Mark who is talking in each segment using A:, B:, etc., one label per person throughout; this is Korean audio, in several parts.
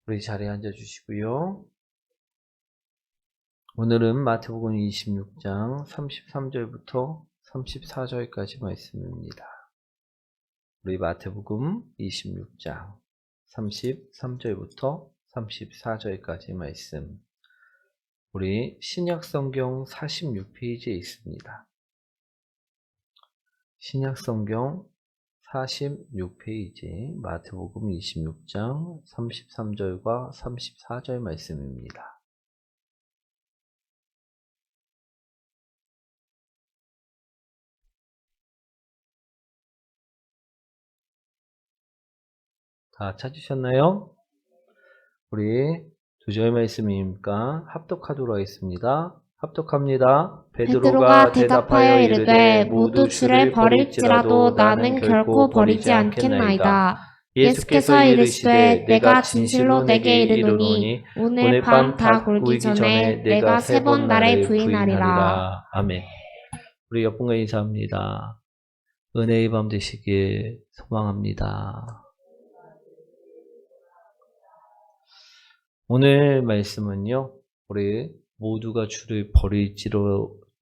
A: 우리 자리에 앉아주시고요. 오늘은 마태복음 26장 33절부터 34절까지 말씀입니다. 우리 마태복음 26장 33절부터 34절까지 말씀. 우리 신약성경 46페이지에 있습니다. 신약성경 46페이지 마태복음 26장 33절과 34절 말씀입니다. 다 찾으셨나요? 우리 두 절 말씀이니까 합독하도록 하겠습니다. 합독합니다.
B: 베드로가 대답하여 이르되 모두 주를 버릴지라도 나는 결코 버리지 않겠나이다. 예수께서 이르시되 내가 진실로 내게 이르노니 오늘 밤 다 굴기 전에 내가 3번 나를 부인하리라.
A: 아멘. 우리 옆분과 인사합니다. 은혜의 밤 되시길 소망합니다. 오늘 말씀은요, 우리 모두가 주를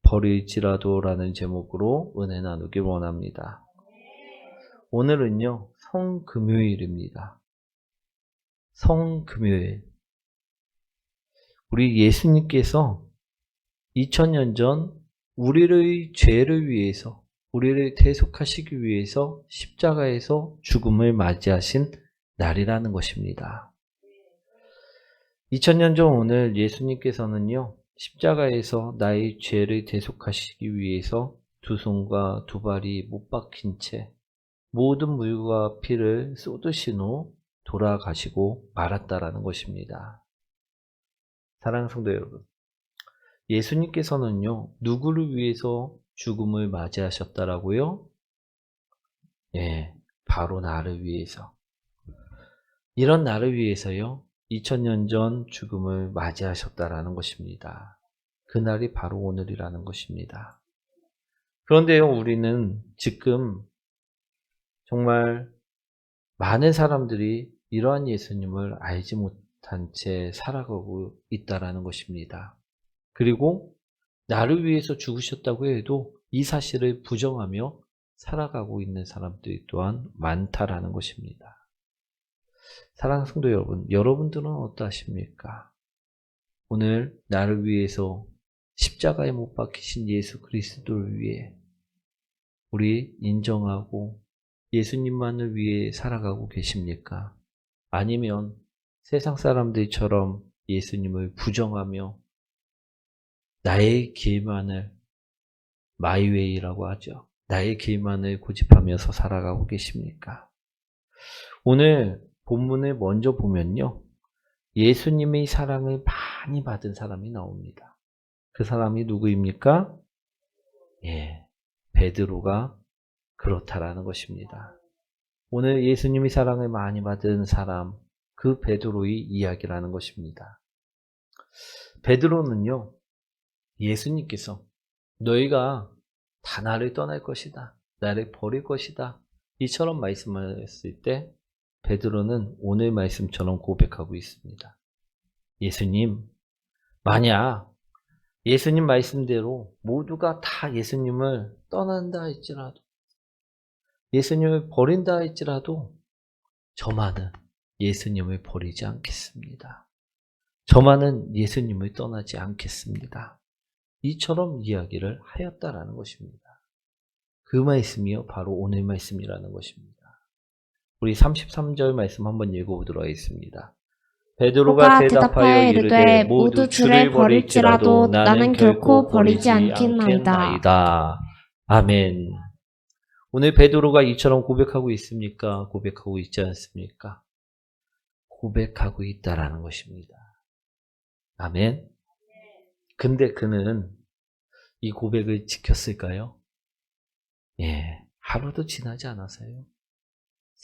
A: 버릴지라도 라는 제목으로 은혜 나누길 원합니다. 오늘은요, 성금요일입니다. 성금요일. 우리 예수님께서 2000년 전 우리의 죄를 위해서, 우리를 대속하시기 위해서 십자가에서 죽음을 맞이하신 날이라는 것입니다. 2000년 전 오늘 예수님께서는요, 십자가에서 나의 죄를 대속하시기 위해서 두 손과 두 발이 못 박힌 채 모든 물과 피를 쏟으신 후 돌아가시고 말았다라는 것입니다. 사랑하는 성도 여러분, 예수님께서는요, 누구를 위해서 죽음을 맞이하셨다라고요? 예, 바로 나를 위해서. 이런 나를 위해서요, 2000년 전 죽음을 맞이하셨다라는 것입니다. 그날이 바로 오늘이라는 것입니다. 그런데요, 우리는 지금 정말 많은 사람들이 이러한 예수님을 알지 못한 채 살아가고 있다라는 것입니다. 그리고 나를 위해서 죽으셨다고 해도 이 사실을 부정하며 살아가고 있는 사람들이 또한 많다라는 것입니다. 사랑하는 성도 여러분, 여러분들은 어떠하십니까? 오늘 나를 위해서 십자가에 못 박히신 예수 그리스도를 위해 우리 인정하고 예수님만을 위해 살아가고 계십니까? 아니면 세상 사람들처럼 예수님을 부정하며 나의 길만을 마이웨이라고 하죠. 나의 길만을 고집하면서 살아가고 계십니까? 오늘 본문을 먼저 보면요, 예수님의 사랑을 많이 받은 사람이 나옵니다. 그 사람이 누구입니까? 예, 베드로가 그렇다라는 것입니다. 오늘 예수님의 사랑을 많이 받은 사람, 그 베드로의 이야기라는 것입니다. 베드로는요, 예수님께서 너희가 다 나를 떠날 것이다, 나를 버릴 것이다, 이처럼 말씀하셨을 때 베드로는 오늘 말씀처럼 고백하고 있습니다. 예수님, 만약 예수님 말씀대로 모두가 다 예수님을 떠난다 할지라도, 예수님을 버린다 할지라도 저만은 예수님을 버리지 않겠습니다. 저만은 예수님을 떠나지 않겠습니다. 이처럼 이야기를 하였다라는 것입니다. 그 말씀이요, 바로 오늘 말씀이라는 것입니다. 우리 33절 말씀 한번 읽어보도록 하겠습니다. 베드로가 대답하여 이르되 모두 주를 버릴지라도 나는 결코 버리지 않겠나이다. 아멘. 오늘 베드로가 이처럼 고백하고 있습니까? 고백하고 있지 않습니까? 고백하고 있다라는 것입니다. 아멘. 근데 그는 이 고백을 지켰을까요? 예, 하루도 지나지 않아서요.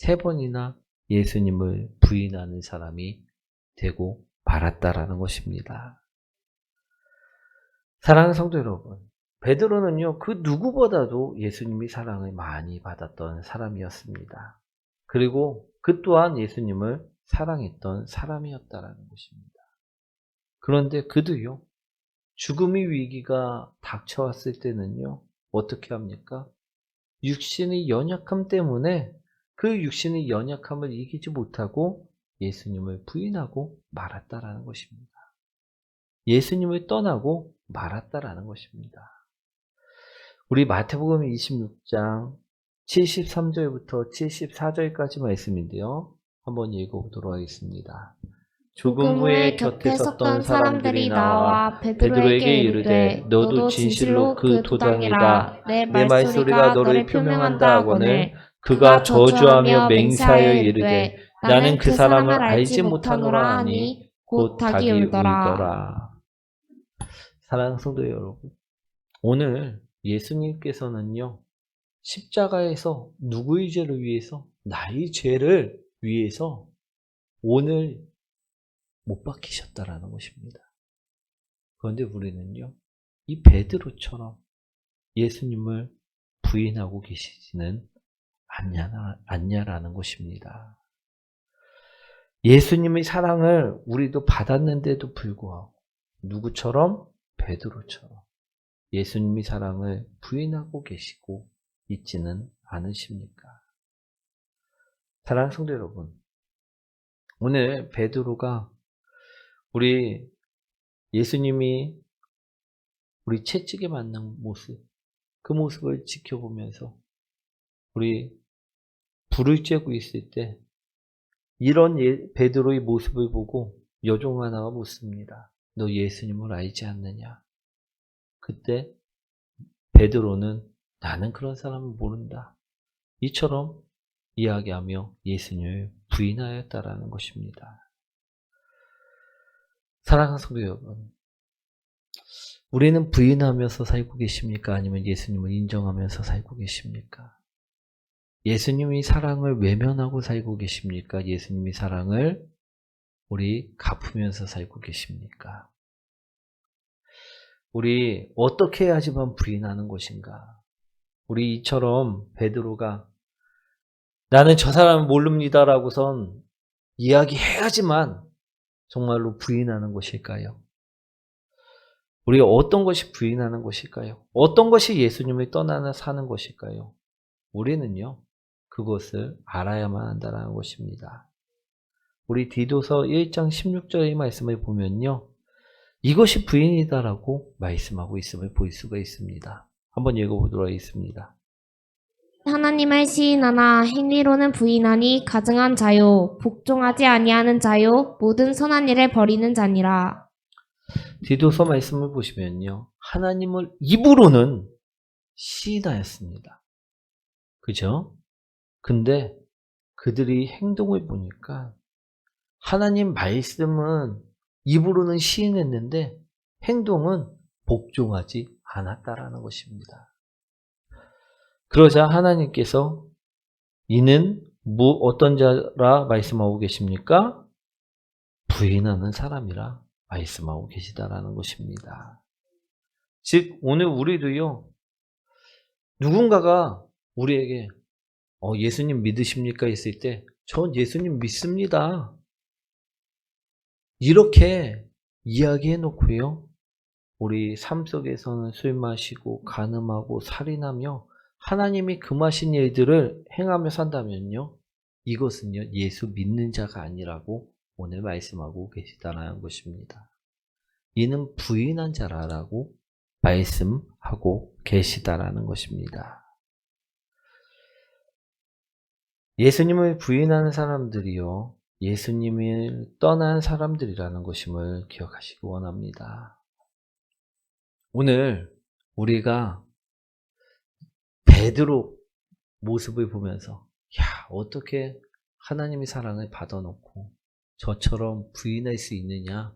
A: 3번이나 예수님을 부인하는 사람이 되고 말았다라는 것입니다. 사랑하는 성도 여러분, 베드로는요, 그 누구보다도 예수님의 사랑을 많이 받았던 사람이었습니다. 그리고 그 또한 예수님을 사랑했던 사람이었다라는 것입니다. 그런데 그도요, 죽음의 위기가 닥쳐왔을 때는요, 어떻게 합니까? 육신의 연약함 때문에 그 육신의 연약함을 이기지 못하고 예수님을 부인하고 말았다라는 것입니다. 예수님을 떠나고 말았다라는 것입니다. 우리 마태복음 26장 73절부터 74절까지 말씀인데요. 한번 읽어보도록 하겠습니다.
B: 죽음 후에 곁에 섰던 사람들이 나와 베드로에게 이르되 너도 진실로 그 도당이라 내 말소리가 너를 표명한다 하거늘 그가 저주하며 맹세하여 이르되 나는 그 사람을 알지 못하노라 하니 곧 닭이 울더라.
A: 사랑하는 성도 여러분, 오늘 예수님께서는요, 십자가에서 누구의 죄를 위해서? 나의 죄를 위해서 오늘 못 박히셨다라는 것입니다. 그런데 우리는요, 이 베드로처럼 예수님을 부인하고 계시지는 않냐라는 것입니다. 예수님의 사랑을 우리도 받았는데도 불구하고 누구처럼? 베드로처럼 예수님의 사랑을 부인하고 계시고 있지는 않으십니까? 사랑하는 성도 여러분, 오늘 베드로가 우리 예수님이 우리 채찍에 맞는 모습, 그 모습을 지켜보면서 우리 불을 쬐고 있을 때 이런 베드로의 모습을 보고 여종 하나가 묻습니다. 너 예수님을 알지 않느냐? 그때 베드로는 나는 그런 사람을 모른다, 이처럼 이야기하며 예수님을 부인하였다라는 것입니다. 사랑하는 성도 여러분, 우리는 부인하면서 살고 계십니까? 아니면 예수님을 인정하면서 살고 계십니까? 예수님의 사랑을 외면하고 살고 계십니까? 예수님의 사랑을 우리 갚으면서 살고 계십니까? 우리 어떻게 해야지만 부인하는 것인가? 우리 이처럼 베드로가 나는 저 사람을 모릅니다라고선 이야기해야지만 정말로 부인하는 것일까요? 우리가 어떤 것이 부인하는 것일까요? 어떤 것이 예수님을 떠나는 사는 것일까요? 우리는요, 그것을 알아야만 한다는 것입니다. 우리 디도서 1장 16절의 말씀을 보면요, 이것이 부인이다라고 말씀하고 있음을 볼 수가 있습니다. 한번 읽어보도록 하겠습니다.
B: 하나님을 시인하나 행위로는 부인하니 가증한 자요 복종하지 아니하는 자요 모든 선한 일을 버리는 자니라.
A: 디도서 말씀을 보시면요, 하나님을 입으로는 시인하였습니다. 그죠? 근데 그들이 행동을 보니까 하나님 말씀은 입으로는 시인했는데 행동은 복종하지 않았다라는 것입니다. 그러자 하나님께서 이는 어떤 자라 말씀하고 계십니까? 부인하는 사람이라 말씀하고 계시다라는 것입니다. 즉 오늘 우리도요, 누군가가 우리에게 예수님 믿으십니까? 했을 때 전 예수님 믿습니다, 이렇게 이야기해 놓고요, 우리 삶 속에서는 술 마시고 간음하고 살인하며 하나님이 금하신 일들을 행하며 산다면요, 이것은요 예수 믿는 자가 아니라고 오늘 말씀하고 계시다라는 것입니다. 이는 부인한 자라고 말씀하고 계시다라는 것입니다. 예수님을 부인하는 사람들이요, 예수님을 떠난 사람들이라는 것임을 기억하시기 원합니다. 오늘 우리가 베드로 모습을 보면서 어떻게 하나님의 사랑을 받아놓고 저처럼 부인할 수 있느냐?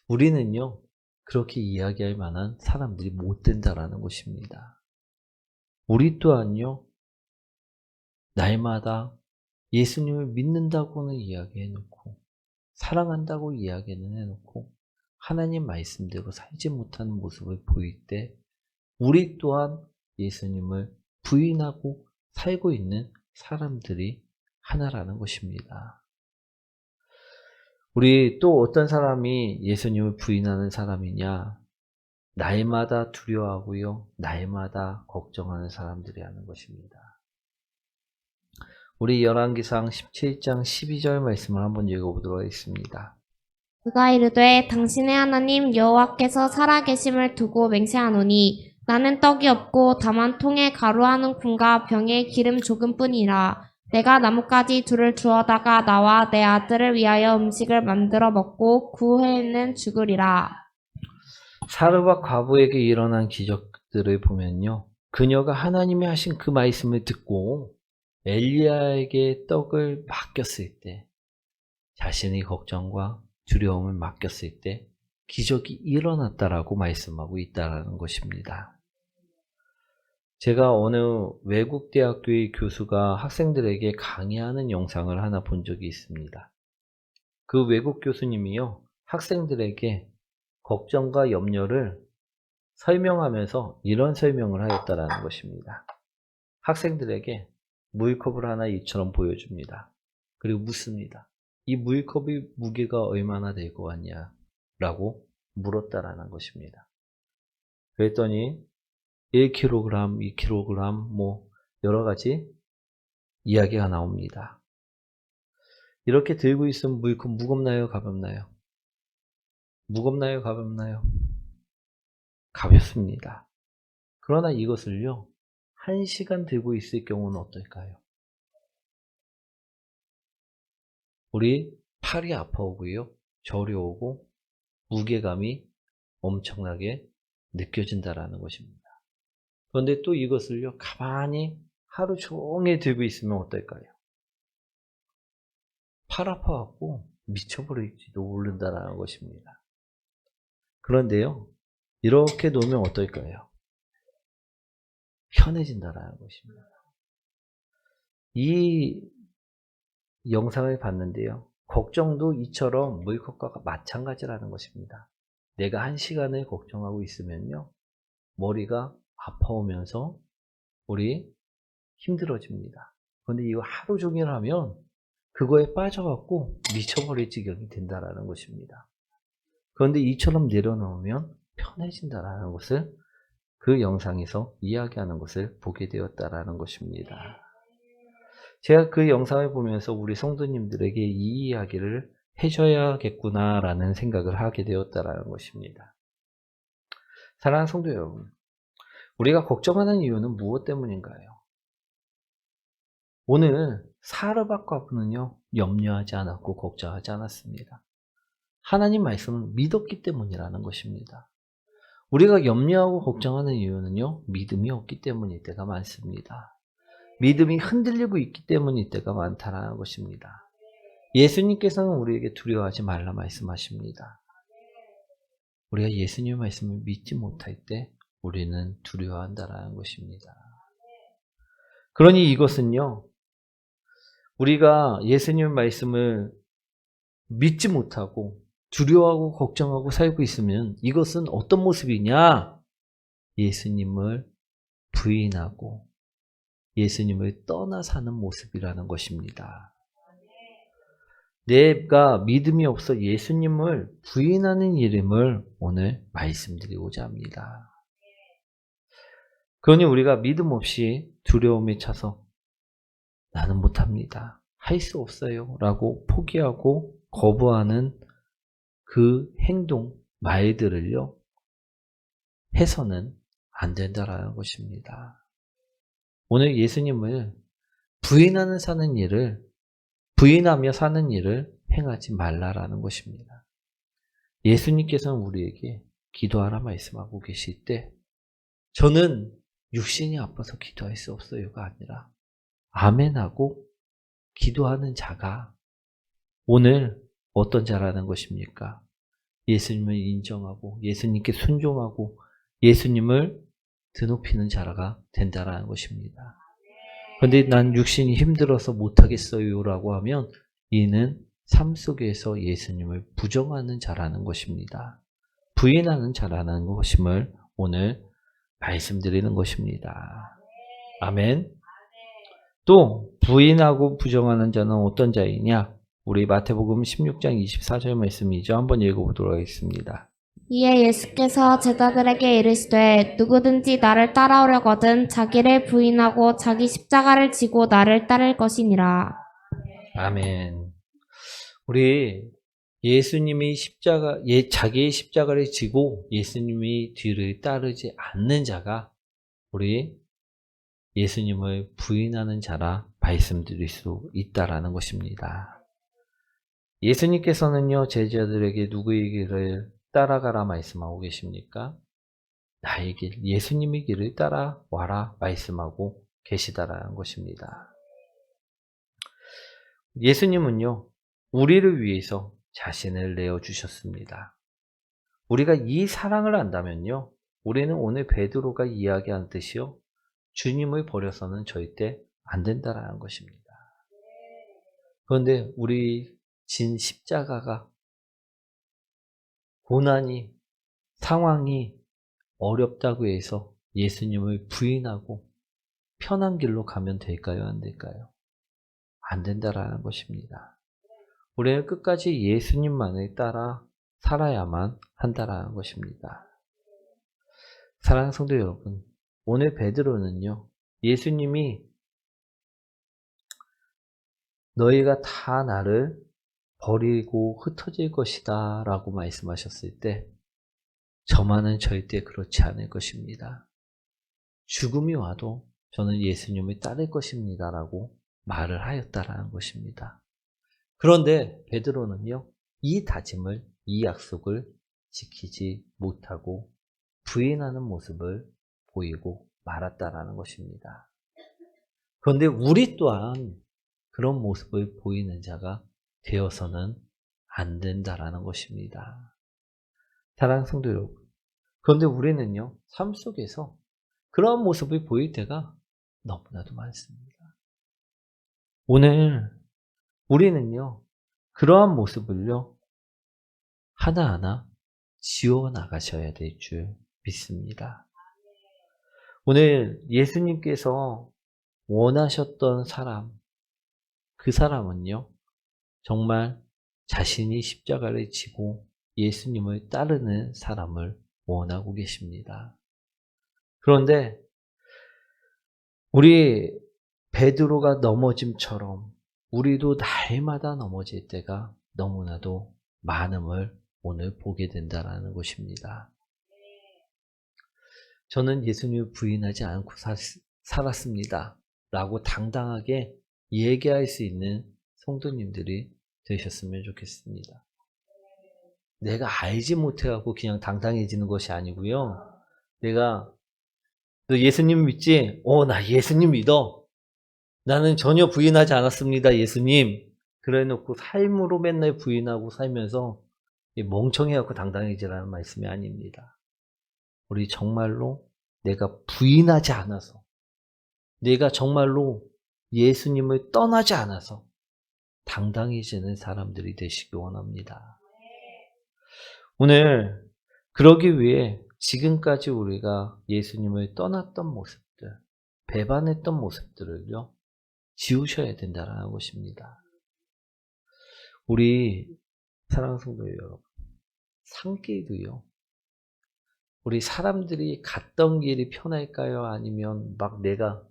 A: 우리는요, 그렇게 이야기할 만한 사람들이 못 된다라는 것입니다. 우리 또한요, 날마다 예수님을 믿는다고는 이야기해놓고 사랑한다고 이야기는 해놓고 하나님 말씀대로 살지 못하는 모습을 보일 때 우리 또한 예수님을 부인하고 살고 있는 사람들이 하나라는 것입니다. 우리 또 어떤 사람이 예수님을 부인하는 사람이냐? 날마다 두려워하고요. 날마다 걱정하는 사람들이 하는 것입니다. 우리 열왕기상 17장 12절 말씀을 한번 읽어보도록 하겠습니다.
B: 그가 이르되 당신의 하나님 여호와께서 살아계심을 두고 맹세하노니 나는 떡이 없고 다만 통에 가루 한 움큼과 병에 기름 조금뿐이라. 내가 나뭇가지 둘을 주어다가 나와 내 아들을 위하여 음식을 만들어 먹고 그 후에는 죽으리라.
A: 사르밧 과부에게 일어난 기적들을 보면요. 그녀가 하나님이 하신 그 말씀을 듣고 엘리야에게 떡을 맡겼을 때, 자신의 걱정과 두려움을 맡겼을 때 기적이 일어났다라고 말씀하고 있다라는 것입니다. 제가 어느 외국 대학교의 교수가 학생들에게 강의하는 영상을 하나 본 적이 있습니다. 그 외국 교수님이요, 학생들에게 걱정과 염려를 설명하면서 이런 설명을 하였다라는 것입니다. 학생들에게 물컵을 하나 이처럼 보여줍니다. 그리고 묻습니다. 이 물컵의 무게가 얼마나 될 것 같냐? 라고 물었다라는 것입니다. 그랬더니 1kg, 2kg, 뭐 여러 가지 이야기가 나옵니다. 이렇게 들고 있으면 물컵 무겁나요? 가볍나요? 무겁나요? 가볍나요? 가볍습니다. 그러나 이것을요, 1시간 들고 있을 경우는 어떨까요? 우리 팔이 아파오고요, 저려오고 무게감이 엄청나게 느껴진다라는 것입니다. 그런데 또 이것을요, 가만히 하루 종일 들고 있으면 어떨까요? 팔 아파갖고 미쳐버릴지도 모른다라는 것입니다. 그런데요, 이렇게 놓으면 어떨까요? 편해진다라는 것입니다. 이 영상을 봤는데요, 걱정도 이처럼 물컵과 마찬가지라는 것입니다. 내가 1시간을 걱정하고 있으면요, 머리가 아파오면서 우리 힘들어집니다. 그런데 이거 하루 종일 하면 그거에 빠져갖고 미쳐버릴 지경이 된다라는 것입니다. 그런데 이처럼 내려놓으면 편해진다라는 것을 그 영상에서 이야기하는 것을 보게 되었다라는 것입니다. 제가 그 영상을 보면서 우리 성도님들에게 이 이야기를 해줘야겠구나라는 생각을 하게 되었다라는 것입니다. 사랑하는 성도 여러분, 우리가 걱정하는 이유는 무엇 때문인가요? 오늘 사르밧 과부는요, 염려하지 않았고 걱정하지 않았습니다. 하나님 말씀을 믿었기 때문이라는 것입니다. 우리가 염려하고 걱정하는 이유는요, 믿음이 없기 때문일 때가 많습니다. 믿음이 흔들리고 있기 때문일 때가 많다는 것입니다. 예수님께서는 우리에게 두려워하지 말라 말씀하십니다. 우리가 예수님의 말씀을 믿지 못할 때 우리는 두려워한다는 것입니다. 그러니 이것은요, 우리가 예수님의 말씀을 믿지 못하고 두려워하고 걱정하고 살고 있으면 이것은 어떤 모습이냐? 예수님을 부인하고 예수님을 떠나 사는 모습이라는 것입니다. 내가 믿음이 없어 예수님을 부인하는 이름을 오늘 말씀드리고자 합니다. 그러니 우리가 믿음 없이 두려움에 차서 나는 못합니다, 할 수 없어요 라고 포기하고 거부하는 그 행동, 말들을요, 해서는 안 된다라는 것입니다. 오늘 예수님을 부인하며 사는 일을 행하지 말라라는 것입니다. 예수님께서는 우리에게 기도하라 말씀하고 계실 때, 저는 육신이 아파서 기도할 수 없어요가 아니라 아멘하고 기도하는 자가 오늘 어떤 자라는 것입니까? 예수님을 인정하고 예수님께 순종하고 예수님을 드높이는 자가 된다라는 것입니다. 그런데 난 육신이 힘들어서 못하겠어요 라고 하면 이는 삶 속에서 예수님을 부정하는 자라는 것입니다. 부인하는 자라는 것임을 오늘 말씀드리는 것입니다. 아멘. 또 부인하고 부정하는 자는 어떤 자이냐? 우리 마태복음 16장 24절 말씀이죠. 한번 읽어보도록 하겠습니다.
B: 이에 예수께서 제자들에게 이르시되 누구든지 나를 따라오려거든 자기를 부인하고 자기 십자가를 지고 나를 따를 것이니라.
A: 아멘. 우리 예수님이 자기의 십자가를 지고 예수님이 뒤를 따르지 않는 자가 우리 예수님을 부인하는 자라 말씀드릴 수 있다라는 것입니다. 예수님께서는요, 제자들에게 누구의 길을 따라가라 말씀하고 계십니까? 나의 길, 예수님의 길을 따라와라 말씀하고 계시다라는 것입니다. 예수님은요, 우리를 위해서 자신을 내어주셨습니다. 우리가 이 사랑을 안다면요, 우리는 오늘 베드로가 이야기한 듯이요, 주님을 버려서는 절대 안 된다라는 것입니다. 그런데 우리 진 십자가가 고난이, 상황이 어렵다고 해서 예수님을 부인하고 편한 길로 가면 될까요? 안 될까요? 안 된다라는 것입니다. 우리는 끝까지 예수님만을 따라 살아야만 한다라는 것입니다. 사랑하는 성도 여러분, 오늘 베드로는요, 예수님이 너희가 다 나를 버리고 흩어질 것이다 라고 말씀하셨을 때 저만은 절대 그렇지 않을 것입니다. 죽음이 와도 저는 예수님을 따를 것입니다 라고 말을 하였다라는 것입니다. 그런데 베드로는요, 이 다짐을, 이 약속을 지키지 못하고 부인하는 모습을 보이고 말았다라는 것입니다. 그런데 우리 또한 그런 모습을 보이는 자가 되어서는 안 된다라는 것입니다. 사랑하는 성도 여러분, 그런데 우리는요, 삶 속에서 그런 모습을 보일 때가 너무나도 많습니다. 오늘 우리는요, 그러한 모습을요, 하나하나 지워나가셔야 될 줄 믿습니다. 오늘 예수님께서 원하셨던 사람, 그 사람은요, 정말 자신이 십자가를 지고 예수님을 따르는 사람을 원하고 계십니다. 그런데 우리 베드로가 넘어짐처럼 우리도 날마다 넘어질 때가 너무나도 많음을 오늘 보게 된다는 것입니다. 저는 예수님을 부인하지 않고 살았습니다 라고 당당하게 얘기할 수 있는 성도님들이 되셨으면 좋겠습니다. 내가 알지 못해갖고 그냥 당당해지는 것이 아니고요. 내가 너 예수님 믿지? 나 예수님 믿어. 나는 전혀 부인하지 않았습니다, 예수님. 그래놓고 삶으로 맨날 부인하고 살면서 멍청해갖고 당당해지라는 말씀이 아닙니다. 우리 정말로 내가 부인하지 않아서, 내가 정말로 예수님을 떠나지 않아서 당당해지는 사람들이 되시기 원합니다. 오늘 그러기 위해 지금까지 우리가 예수님을 떠났던 모습들, 배반했던 모습들을요, 지우셔야 된다는 것입니다. 우리 사랑하는 성도 여러분, 산길도요, 우리 사람들이 갔던 길이 편할까요? 아니면 막 내가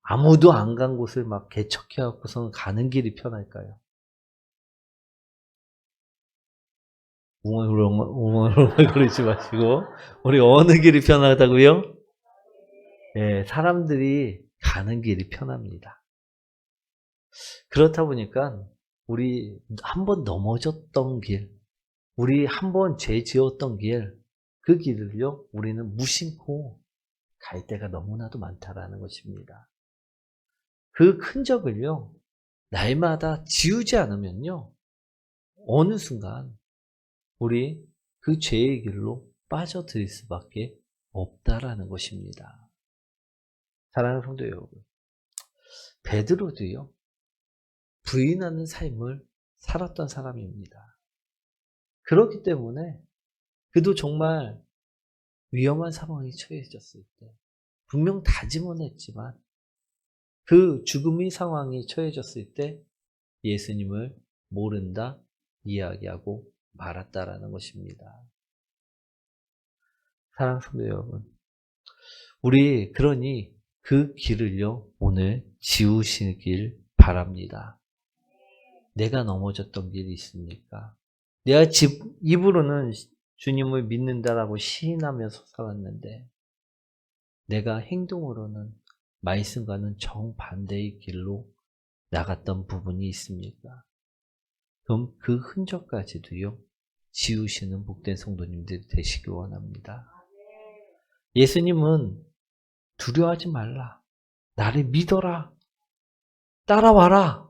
A: 아무도 안 간 곳을 막 개척해갖고서 가는 길이 편할까요? 웅얼웅얼 그러지 마시고, 우리 어느 길이 편하다고요? 예, 사람들이 가는 길이 편합니다. 그렇다 보니까 우리 한번 넘어졌던 길, 우리 한번 죄 지었던 길, 그 길을요, 우리는 무심코 갈 때가 너무나도 많다라는 것입니다. 그 흔적을요, 날마다 지우지 않으면요, 어느 순간 우리 그 죄의 길로 빠져들 수밖에 없다라는 것입니다. 사랑하는 성도 여러분, 베드로도요, 부인하는 삶을 살았던 사람입니다. 그렇기 때문에 그도 정말 위험한 상황에 처해졌을 때, 분명 다짐은 했지만 그 죽음의 상황에 처해졌을 때 예수님을 모른다 이야기하고 말았다라는 것입니다. 사랑하는 성도 여러분, 우리 그러니 그 길을요 오늘 지우시길 바랍니다. 내가 넘어졌던 길이 있습니까? 내가 입으로는 주님을 믿는다라고 시인하면서 살았는데 내가 행동으로는 말씀과는 정반대의 길로 나갔던 부분이 있습니까? 그럼 그 흔적까지도요 지우시는 복된 성도님들이 되시길 원합니다. 예수님은 두려워하지 말라, 나를 믿어라, 따라와라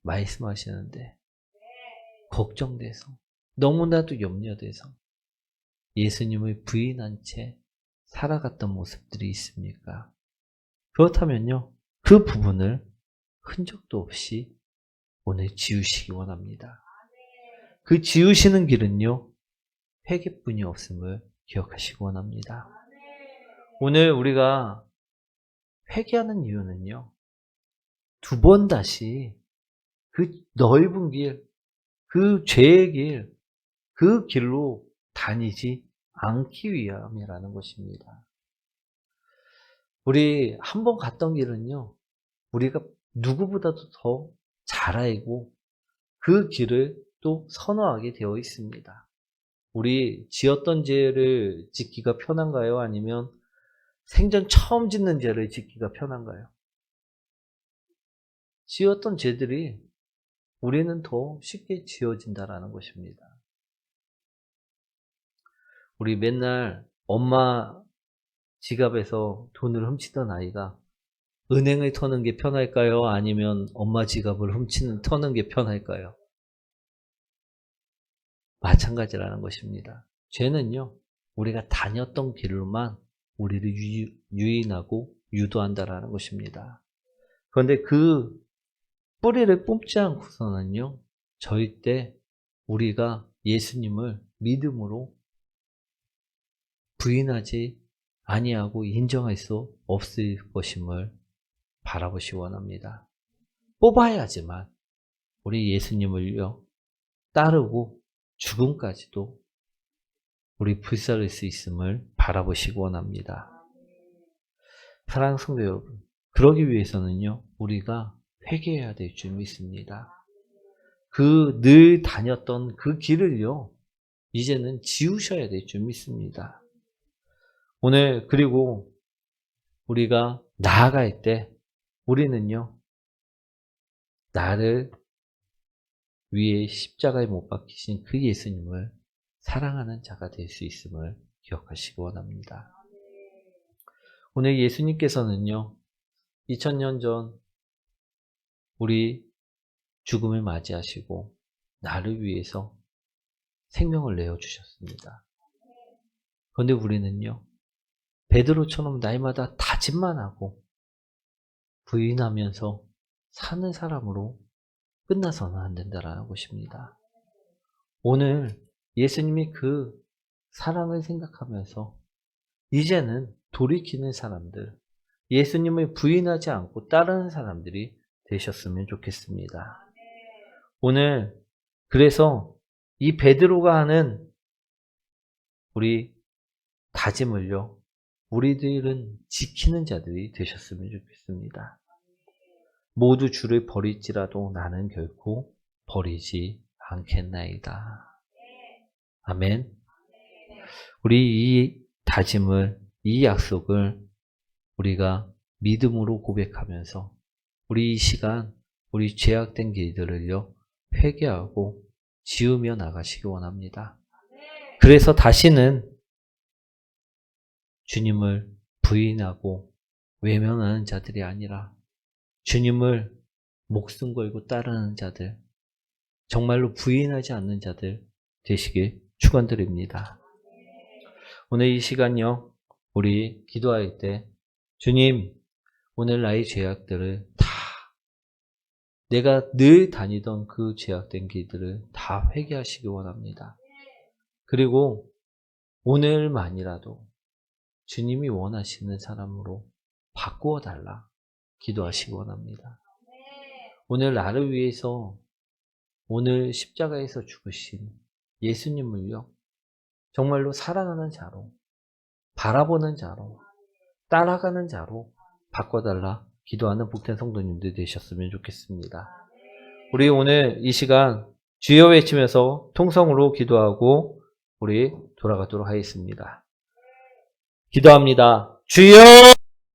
A: 말씀하시는데 걱정돼서 너무나도 염려돼서 예수님을 부인한 채 살아갔던 모습들이 있습니까? 그렇다면요 그 부분을 흔적도 없이 오늘 지우시기 원합니다. 그 지우시는 길은요 회개뿐이 없음을 기억하시기 원합니다. 오늘 우리가 회개하는 이유는요 2번 다시 그 넓은 길, 그 죄의 길, 그 길로 다니지 않기 위함이라는 것입니다. 우리 한 번 갔던 길은요 우리가 누구보다도 더 잘 알고 그 길을 또 선호하게 되어 있습니다. 우리 지었던 죄를 짓기가 편한가요? 아니면 생전 처음 짓는 죄를 짓기가 편한가요? 지었던 죄들이 우리는 더 쉽게 지어진다라는 것입니다. 우리 맨날 엄마 지갑에서 돈을 훔치던 아이가 은행을 터는 게 편할까요? 아니면 엄마 지갑을 터는 게 편할까요? 마찬가지라는 것입니다. 죄는요, 우리가 다녔던 길로만 우리를 유인하고 유도한다라는 것입니다. 그런데 그 뿌리를 뽑지 않고서는요, 절대 우리가 예수님을 믿음으로 부인하지 아니하고 인정할 수 없을 것임을 바라보시 원합니다. 뽑아야지만 우리 예수님을요 따르고 죽음까지도 우리 불사를 수 있음을 바라보시기 원합니다. 사랑하는 성도 여러분, 그러기 위해서는요 우리가 회개해야 될 줄 믿습니다. 그 늘 다녔던 그 길을요 이제는 지우셔야 될 줄 믿습니다. 오늘 그리고 우리가 나아갈 때 우리는요 나를 위해 십자가에 못 박히신 그 예수님을 사랑하는 자가 될 수 있음을 기억하시기 원합니다. 오늘 예수님께서는요 2000년 전 우리 죽음을 맞이하시고 나를 위해서 생명을 내어주셨습니다. 그런데 우리는요 베드로처럼 날마다 다짐만 하고 부인하면서 사는 사람으로 끝나서는 안 된다라는 것입니다. 오늘 예수님이 그 사랑을 생각하면서 이제는 돌이키는 사람들, 예수님을 부인하지 않고 따르는 사람들이 되셨으면 좋겠습니다. 오늘 그래서 이 베드로가 하는 우리 다짐을요 우리들은 지키는 자들이 되셨으면 좋겠습니다. 모두 주를 버릴지라도 나는 결코 버리지 않겠나이다. 아멘. 우리 이 다짐을, 이 약속을 우리가 믿음으로 고백하면서 우리 이 시간 우리 죄악된 길들을요 회개하고 지우며 나가시기 원합니다. 그래서 다시는 주님을 부인하고 외면하는 자들이 아니라 주님을 목숨 걸고 따르는 자들, 정말로 부인하지 않는 자들 되시길 축원드립니다. 오늘 이 시간요 우리 기도할 때 주님 오늘 나의 죄악들을 다 내가 늘 다니던 그 죄악된 길들을 다 회개하시기 원합니다. 그리고 오늘만이라도 주님이 원하시는 사람으로 바꾸어 달라 기도하시기 원합니다. 오늘 나를 위해서 오늘 십자가에서 죽으신 예수님을요, 정말로 살아가는 자로, 바라보는 자로, 따라가는 자로 바꿔달라 기도하는 복된 성도님들 되셨으면 좋겠습니다. 우리 오늘 이 시간 주여 외치면서 통성으로 기도하고 우리 돌아가도록 하겠습니다. 기도합니다. 주여!